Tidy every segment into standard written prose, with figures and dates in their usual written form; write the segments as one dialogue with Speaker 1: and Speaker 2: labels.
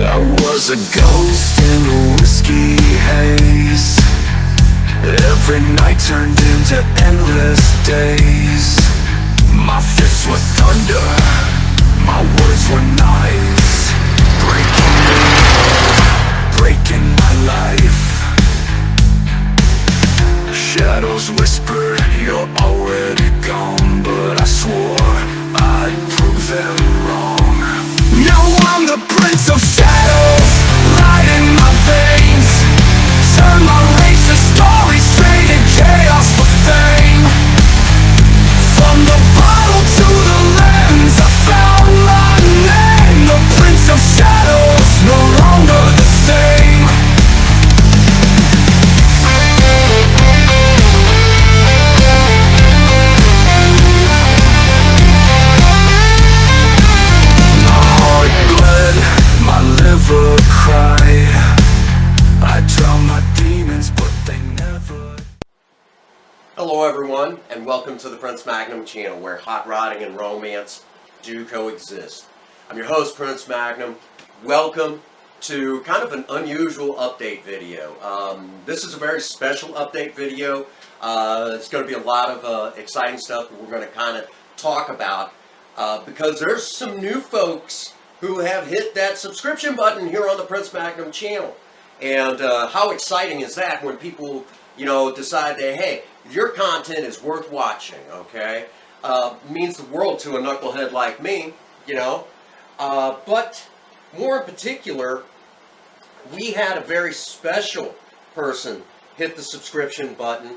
Speaker 1: I was a ghost in a whiskey haze. Every night turned into endless days. My fists were thunder, my words were knives, breaking me, breaking my life. Shadows whispered, you're already gone, but I swore I'd prove them wrong. Now I'm the prince of shadows, light in my veins. Turn my rage to story, straight to chaos for fame. From the bottle to the lens, I found my name. The prince of shadows, no longer the same. My heart bled, my liver cried. I drowned my demons, but they never.
Speaker 2: Hello everyone, and welcome to the Prince Magnum channel, where hot rodding and romance do coexist. I'm your host, Prince Magnum. Welcome to kind of an unusual update video. This is a very special update video. It's going to be a lot of exciting stuff that we're going to kind of talk about because there's some new folks who have hit that subscription button here on the Prince Magnum channel. And how exciting is that when people, decide that, hey, your content is worth watching, okay? Means the world to a knucklehead like me, But more in particular, we had a very special person hit the subscription button,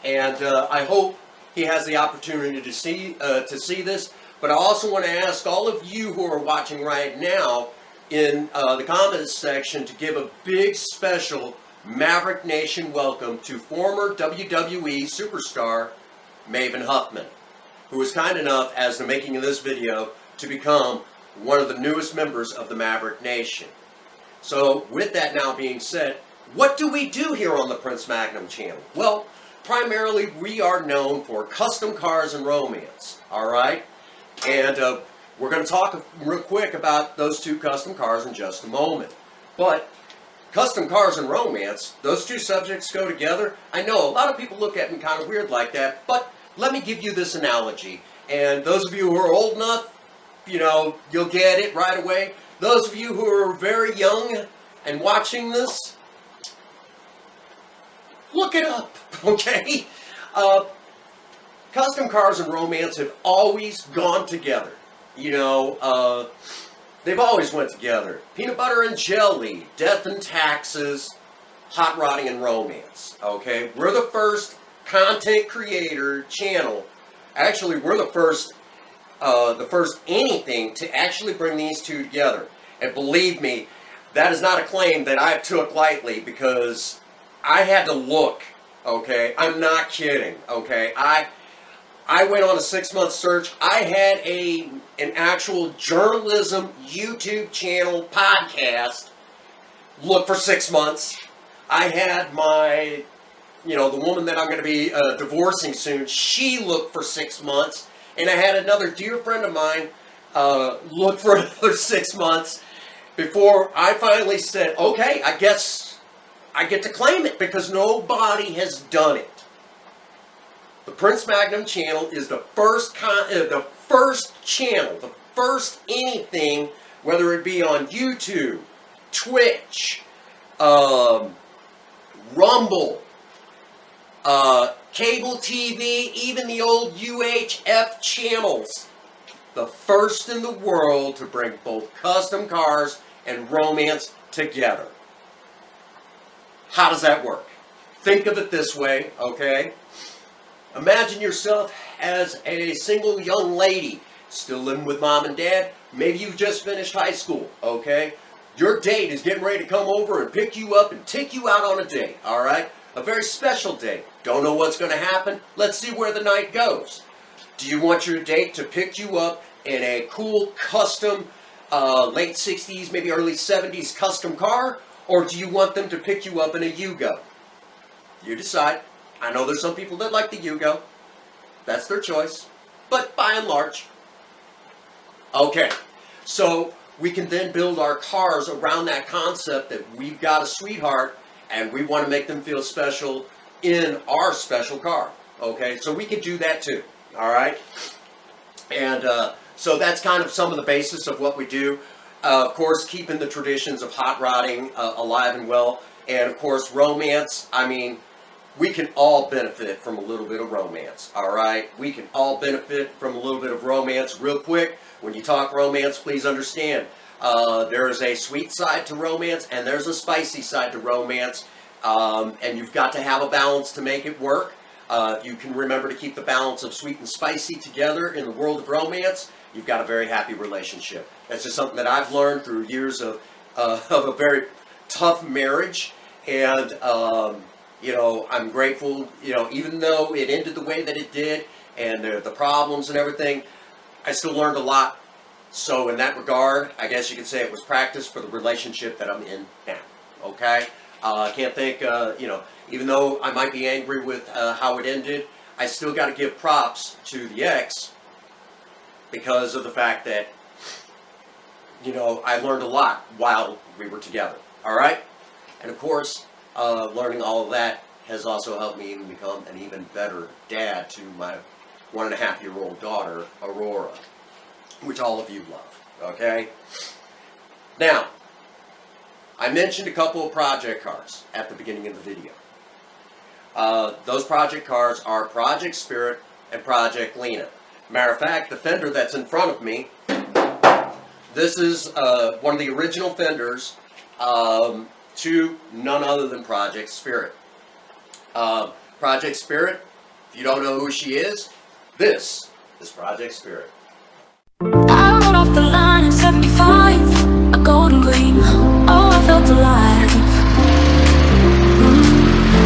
Speaker 2: and I hope he has the opportunity to see this. But I also want to ask all of you who are watching right now in the comments section to give a big special Maverick Nation welcome to former WWE superstar Maven Huffman, who was kind enough, as the making of this video, to become one of the newest members of the Maverick Nation. So with that now being said, what do we do here on the Prince Magnum channel? Well, primarily we are known for custom cars and romance, alright? And we're going to talk real quick about those two custom cars in just a moment. But custom cars and romance, those two subjects go together. I know a lot of people look at them kind of weird like that, but let me give you this analogy. And those of you who are old enough, you'll get it right away. Those of you who are very young and watching this, look it up, okay? Custom cars and romance have always gone together. They've always went together. Peanut butter and jelly, death and taxes, hot rodding and romance. Okay, we're the first content creator channel. Actually, we're the first anything to actually bring these two together. And believe me, that is not a claim that I took lightly, because I had to look. Okay, I'm not kidding. Okay, I went on a 6-month search. I had an actual journalism YouTube channel podcast look for 6 months. I had my, the woman that I'm going to be divorcing soon, she looked for 6 months. And I had another dear friend of mine look for another 6 months before I finally said, okay, I guess I get to claim it, because nobody has done it. The Prince Magnum channel is the first channel, the first anything, whether it be on YouTube, Twitch, Rumble, cable TV, even the old UHF channels. The first in the world to bring both custom cars and romance together. How does that work? Think of it this way, okay? Imagine yourself as a single young lady, still living with mom and dad. Maybe you've just finished high school, okay? Your date is getting ready to come over and pick you up and take you out on a date, alright? A very special date. Don't know what's going to happen. Let's see where the night goes. Do you want your date to pick you up in a cool, custom, late 60s, maybe early 70s custom car? Or do you want them to pick you up in a Yugo? You decide. I know there's some people that like the Yugo. That's their choice. But by and large. Okay. So we can then build our cars around that concept that we've got a sweetheart and we want to make them feel special in our special car. Okay, so we can do that too. All right, and so that's kind of some of the basis of what we do. Of course, keeping the traditions of hot rodding alive and well, and of course, romance. I mean, we can all benefit from a little bit of romance. All right, we can all benefit from a little bit of romance. Real quick, when you talk romance, please understand there is a sweet side to romance and there's a spicy side to romance, and you've got to have a balance to make it work. If you can remember to keep the balance of sweet and spicy together in the world of romance, you've got a very happy relationship. That's just something that I've learned through years of a very tough marriage, and you know, I'm grateful. You know, even though it ended the way that it did, and the problems and everything, I still learned a lot. So in that regard, I guess you could say it was practice for the relationship that I'm in now. Okay, I can't think. You know, even though I might be angry with how it ended, I still got to give props to the ex because of the fact that, you know, I learned a lot while we were together. All right, and of course, learning all of that has also helped me even become an even better dad to my 1.5-year-old daughter, Aurora, which all of you love. Okay, now, I mentioned a couple of project cars at the beginning of the video. Those project cars are Project Spirit and Project Lena. Matter of fact, the fender that's in front of me, this is one of the original fenders to none other than Project Spirit. Project Spirit, if you don't know who she is, this is Project Spirit.
Speaker 3: I rode off the line in 75, a golden gleam, oh I felt alive.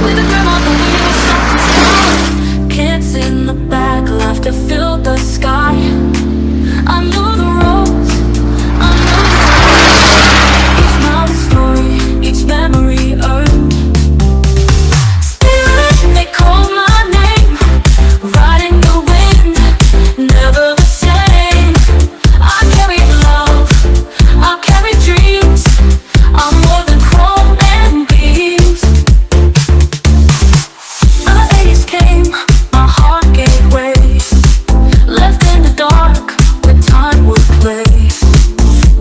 Speaker 3: With a grim on the wheel, soft and slow, kids in the back, laughter filled the sky. I knew the roads, I knew the roads, each milestone, each memory earned. Spirit, they call my name, riding the wind, never the same. I carry love, I carry dreams, I'm more than chrome and beams. The 80s came, my heart gave way, left in the dark where time would play.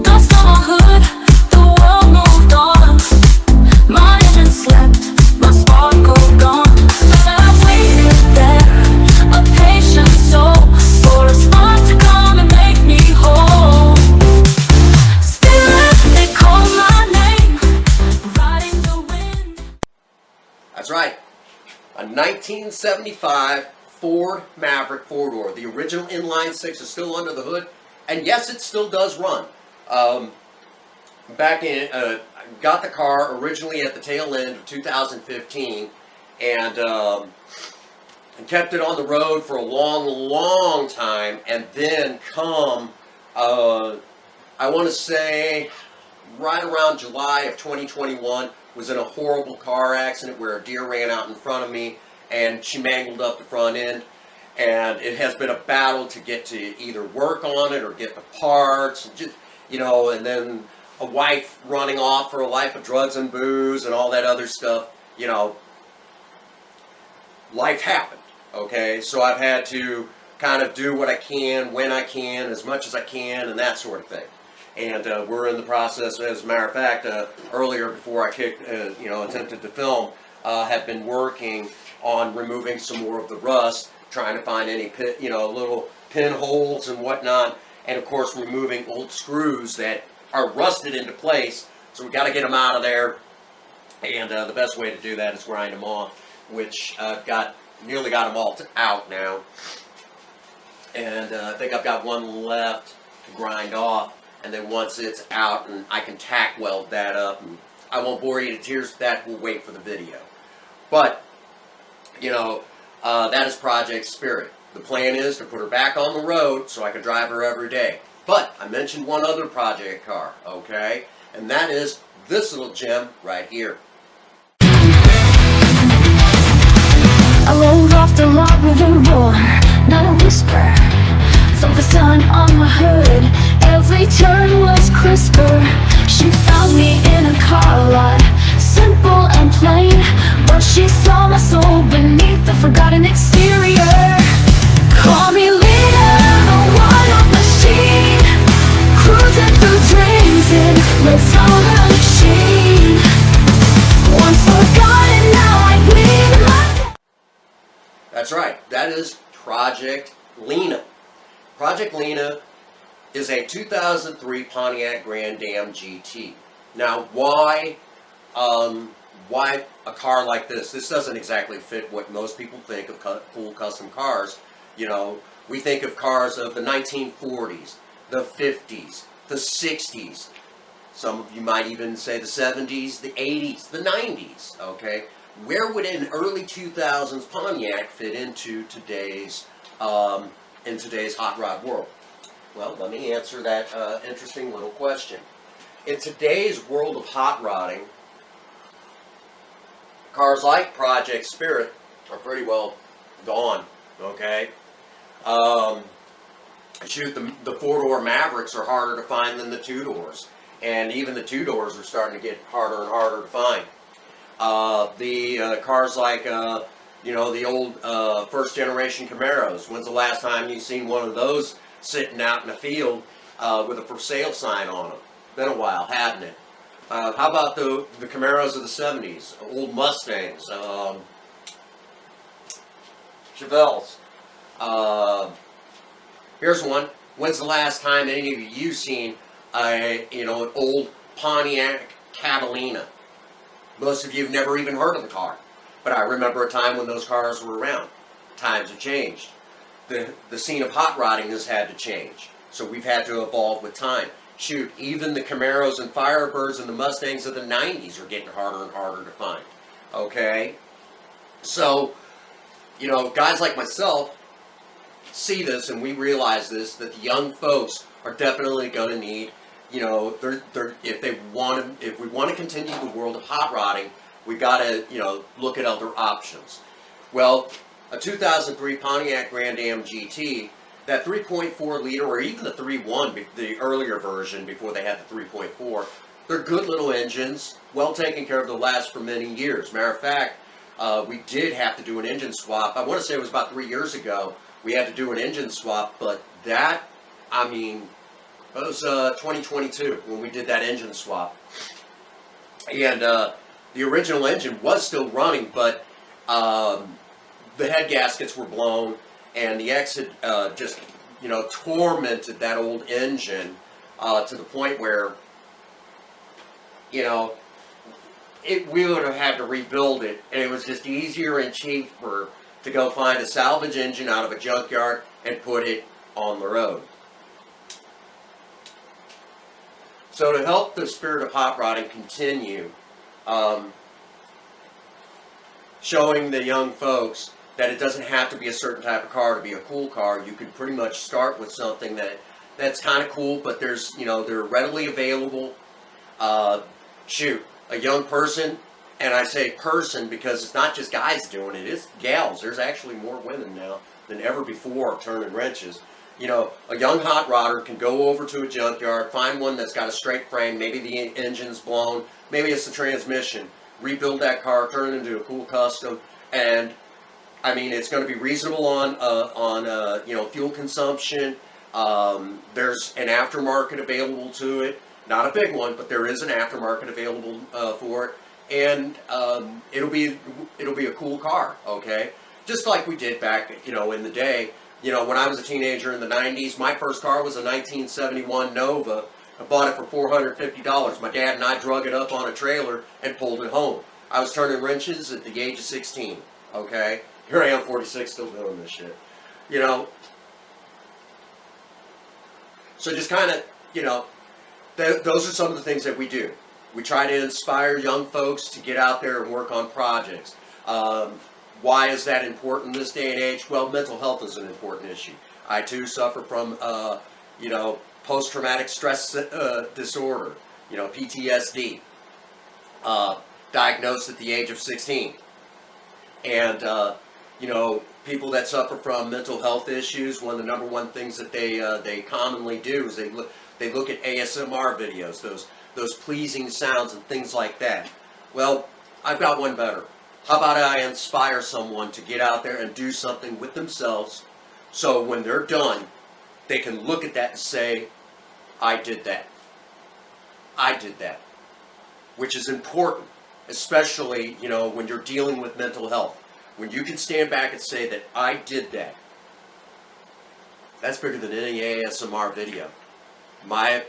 Speaker 3: Dust on my hood, the world moved on, my engine slept, my sparkle gone. But I waited there, a patient soul, for a spark to come and make me whole. Spirit, they call my name, riding the wind.
Speaker 2: That's right. A 1975 Ford Maverick four-door. The original inline six is still under the hood, and yes, it still does run. Back in, I got the car originally at the tail end of 2015, and kept it on the road for a long, long time, and then come, I want to say, right around July of 2021, was in a horrible car accident where a deer ran out in front of me and she mangled up the front end, and it has been a battle to get to either work on it or get the parts, just, you know, and then a wife running off for a life of drugs and booze and all that other stuff. You know, life happened, okay? So I've had to kind of do what I can, when I can, as much as I can, and that sort of thing. And we're in the process, as a matter of fact, earlier before I attempted to film, have been working on removing some more of the rust, trying to find any little pinholes and whatnot, and of course removing old screws that are rusted into place. So we got to get them out of there, and the best way to do that is grind them off, which I've nearly got them all out now, and I think I've got one left to grind off. And then once it's out, and I can tack weld that up, and I won't bore you to tears with that, we'll wait for the video. But, you know, that is Project Spirit. The plan is to put her back on the road so I can drive her every day. But I mentioned one other project car, okay? And that is this little gem right here.
Speaker 3: I rolled off the lot with a roar, not a whisper. Felt the sun on my hood, every turn was crisp. I've got an exterior. Call me leader, a wild machine, cruising through dreams in let's own a machine. Once forgotten, now I glean my...
Speaker 2: That's right. That is Project Lena. Project Lena is a 2003 Pontiac Grand Am GT. Now, why a car like this? This doesn't exactly fit what most people think of cool custom cars. You know, we think of cars of the 1940s, the 50s, the 60s. Some of you might even say the 70s, the 80s, the 90s, okay? Where would an early 2000s Pontiac fit into today's hot rod world? Well, let me answer that interesting little question. In today's world of hot rodding, cars like Project Spirit are pretty well gone, okay? Shoot, the four-door Mavericks are harder to find than the two-doors. And even the two-doors are starting to get harder and harder to find. The cars like, you know, the old first-generation Camaros. When's the last time you've seen one of those sitting out in the field with a for sale sign on them? Been a while, hadn't it? How about the Camaros of the 70s? Old Mustangs, Chevelles. Here's one. When's the last time any of you seen an old Pontiac Catalina? Most of you have never even heard of the car, but I remember a time when those cars were around. Times have changed. The scene of hot rodding has had to change, so we've had to evolve with time. Shoot, even the Camaros and Firebirds and the Mustangs of the 90s are getting harder and harder to find. Okay? So, you know, guys like myself see this and we realize this, that the young folks are definitely going to need, you know, if we want to continue the world of hot rodding, we got to, you know, look at other options. Well, a 2003 Pontiac Grand Am GT, that 3.4 liter, or even the 3.1, the earlier version before they had the 3.4, they're good little engines, well taken care of, they'll last for many years. Matter of fact, we did have to do an engine swap. I want to say it was about 3 years ago. We had to do an engine swap, but that, I mean, it was 2022 when we did that engine swap. And the original engine was still running, but the head gaskets were blown, and the X had just, you know, tormented that old engine to the point where, you know, we would have had to rebuild it, and it was just easier and cheaper to go find a salvage engine out of a junkyard and put it on the road. So to help the spirit of hot rodding continue, showing the young folks that it doesn't have to be a certain type of car to be a cool car. You can pretty much start with something that's kind of cool, but there's, you know, they're readily available. Shoot, a young person, and I say person because it's not just guys doing it, it's gals. There's actually more women now than ever before turning wrenches. You know, a young hot rodder can go over to a junkyard, find one that's got a straight frame, maybe the engine's blown, maybe it's the transmission, rebuild that car, turn it into a cool custom, and I mean, it's going to be reasonable on you know, fuel consumption. There's an aftermarket available to it, not a big one, but there is an aftermarket available for it, and it'll be a cool car, okay? Just like we did back, you know, in the day. You know, when I was a teenager in the 90s, my first car was a 1971 Nova. I bought it for $450. My dad and I drug it up on a trailer and pulled it home. I was turning wrenches at the age of 16, okay? Here I am, 46, still doing this shit. You know? So just kind of, you know, those are some of the things that we do. We try to inspire young folks to get out there and work on projects. Why is that important in this day and age? Well, mental health is an important issue. I too suffer from, you know, post-traumatic stress disorder, you know, PTSD, diagnosed at the age of 16. And, you know, people that suffer from mental health issues, one of the number one things that they commonly do is they look at ASMR videos, those pleasing sounds and things like that. Well, I've got one better. How about I inspire someone to get out there and do something with themselves, so when they're done, they can look at that and say, I did that. I did that. Which is important, especially, when you're dealing with mental health. When you can stand back and say that I did that. That's bigger than any ASMR video. My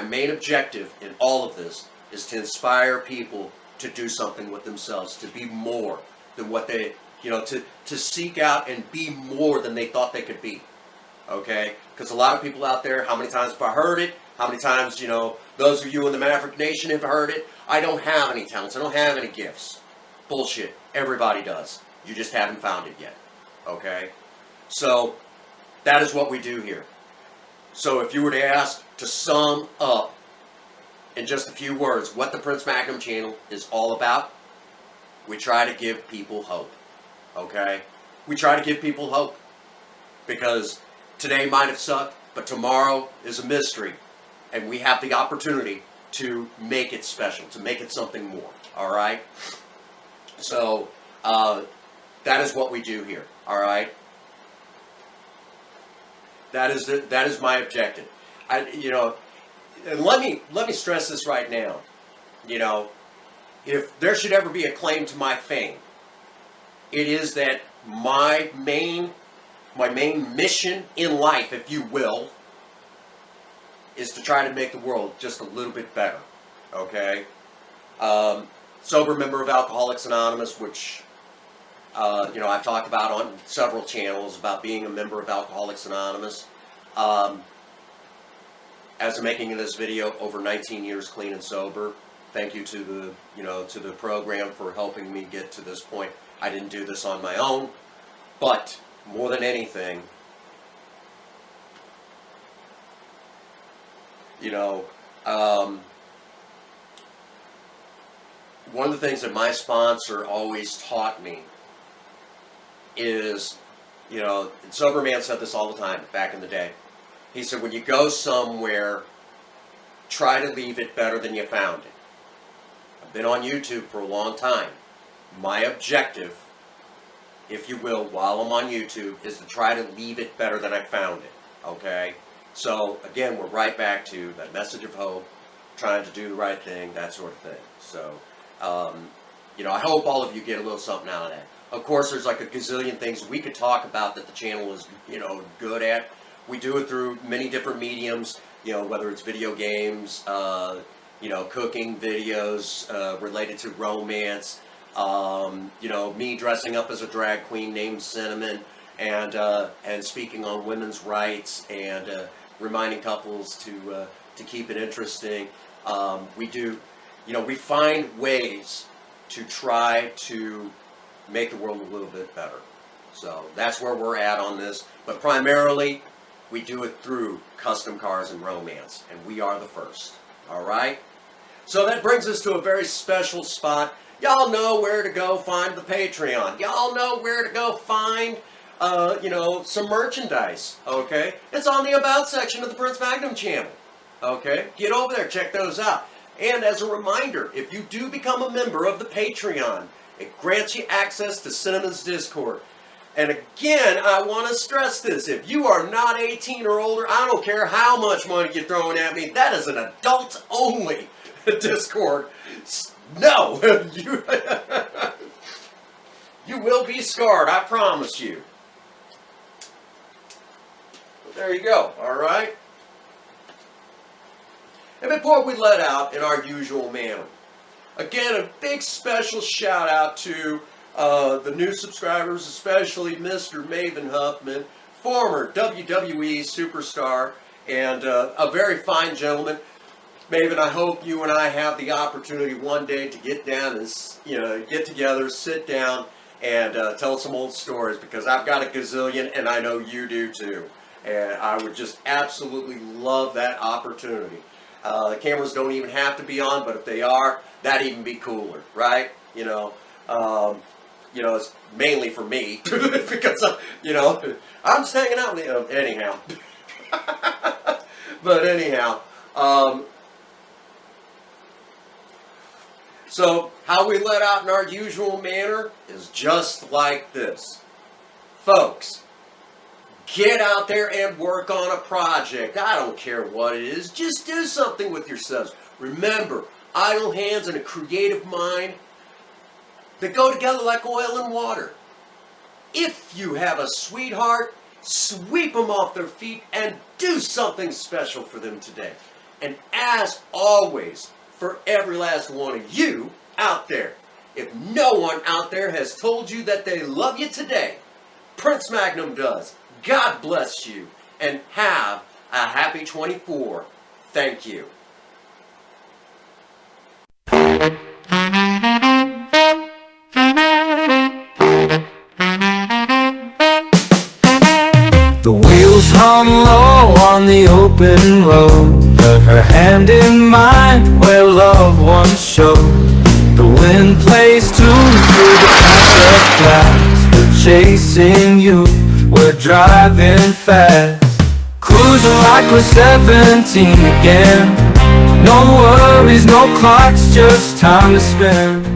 Speaker 2: main objective in all of this is to inspire people to do something with themselves, to be more than what they, to seek out and be more than they thought they could be. Okay? Because a lot of people out there, how many times have I heard it? How many times, those of you in the Maverick Nation have heard it? I don't have any talents. I don't have any gifts. Bullshit. Everybody does. You just haven't found it yet. Okay? So, that is what we do here. So if you were to ask to sum up in just a few words what the Prince Magnum channel is all about, we try to give people hope. Okay? We try to give people hope. Because today might have sucked, but tomorrow is a mystery. And we have the opportunity to make it special, to make it something more. Alright? So, that is what we do here. Alright? That is my objective. And let me stress this right now. If there should ever be a claim to my fame, it is that my main mission in life, if you will, is to try to make the world just a little bit better. Okay? Sober member of Alcoholics Anonymous, which I've talked about on several channels about being a member of Alcoholics Anonymous. As I'm making this video, over 19 years clean and sober. Thank you to the program for helping me get to this point. I didn't do this on my own, but more than anything, one of the things that my sponsor always taught me is, and Sober Man said this all the time back in the day. He said, when you go somewhere, try to leave it better than you found it. I've been on YouTube for a long time. My objective, if you will, while I'm on YouTube, is to try to leave it better than I found it. Okay? So, again, we're right back to that message of hope, trying to do the right thing, that sort of thing. So, I hope all of you get a little something out of that. Of course, there's like a gazillion things we could talk about that the channel is, good at. We do it through many different mediums, whether it's video games, cooking videos related to romance, me dressing up as a drag queen named Cinnamon, and speaking on women's rights, and reminding couples to keep it interesting. We find ways to try to make the world a little bit better. So that's where we're at on this. But primarily, we do it through custom cars and romance. And we are the first. Alright? So that brings us to a very special spot. Y'all know where to go find the Patreon. Y'all know where to go find, some merchandise. Okay? It's on the About section of the Prince Magnum channel. Okay? Get over there. Check those out. And as a reminder, if you do become a member of the Patreon, it grants you access to Cinema's Discord. And again, I want to stress this. If you are not 18 or older, I don't care how much money you're throwing at me, that is an adult-only Discord. No! You will be scarred, I promise you. But there you go, alright? And before we let out in our usual manner, again, a big special shout out to the new subscribers, especially Mr. Maven Huffman, former WWE superstar, and a very fine gentleman. Maven, I hope you and I have the opportunity one day to get down and, get together, sit down, and tell some old stories, because I've got a gazillion, and I know you do too. And I would just absolutely love that opportunity. The cameras don't even have to be on, but if they are, that'd even be cooler, right? It's mainly for me, because, I'm just hanging out with you, anyhow. But anyhow, So how we let out in our usual manner is just like this. Folks, get out there and work on a project. I don't care what it is. Just do something with yourselves. Remember, idle hands and a creative mind, they go together like oil and water. If you have a sweetheart, sweep them off their feet and do something special for them today. And as always, for every last one of you out there, if no one out there has told you that they love you today, Prince Magnum does. God bless you, and have a happy 24. Thank you.
Speaker 4: The wheels hung low on the open road, but her hand in mine where loved ones showed. The wind plays tunes through the past glass. We're chasing you, we're driving fast, cruising like we're 17 again. No worries, no clocks, just time to spend.